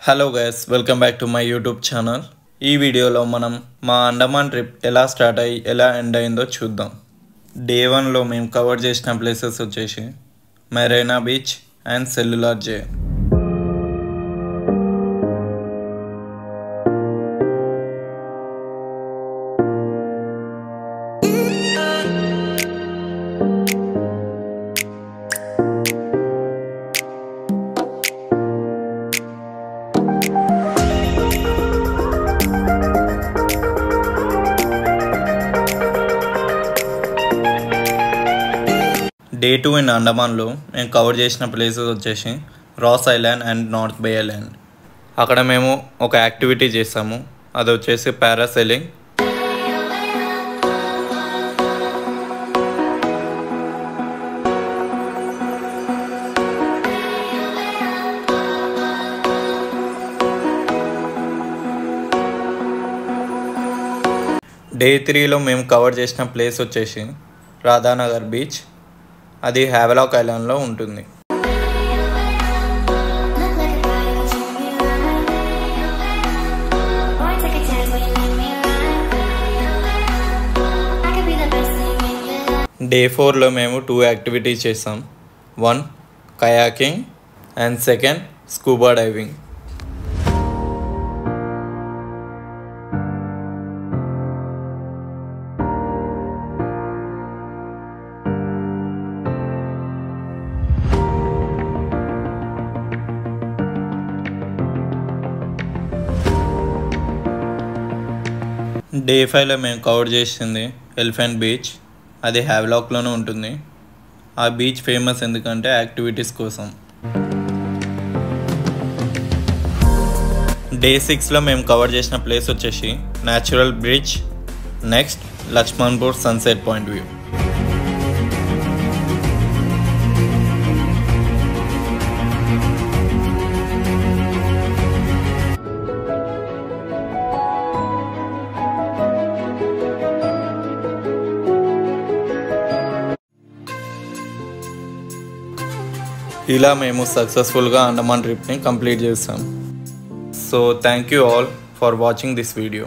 Hello guys, welcome back to my YouTube channel. ఈ వీడియోలో మనం మా అండమాన్ ట్రిప్ ఎలా స్టార్ట్ అయ్యి ఎలా ఎండ్ అయిందో చూద్దాం. డే 1లో మేము కవర్ చేసిన ప్లేసెస్ వచ్చేసి Marina beach and cellular jail. Day 2 in అండమాన్లో మేము కవర్ చేసిన ప్లేసెస్ వచ్చేసి Ross island and North Bay island. అక్కడ మేము ఒక యాక్టివిటీ చేసాము, అది వచ్చేసి పారాసైలింగ్. డే 3లో మేము కవర్ చేసిన ప్లేస్ వచ్చేసి రాధానగర్ బీచ్. అది హ్యావెలాక్ ఐలాండ్లో ఉంటుంది. డే 4లో మేము 2 యాక్టివిటీస్ చేసాం. 1 kayaking and 2 scuba diving. Day 5లో మేము కవర్ చేసింది ఎలిఫెంట్ బీచ్. అది హ్యావెలాక్లోనే ఉంటుంది. ఆ బీచ్ ఫేమస్ ఎందుకంటే యాక్టివిటీస్ కోసం. డే 6లో మేము కవర్ చేసిన ప్లేస్ వచ్చేసి natural bridge. Next Laxmanpur sunset point view. ఇలా మేము సక్సెస్ఫుల్గా అండమాన్ ట్రిప్ని కంప్లీట్ చేసాం. So thank you all for watching this video.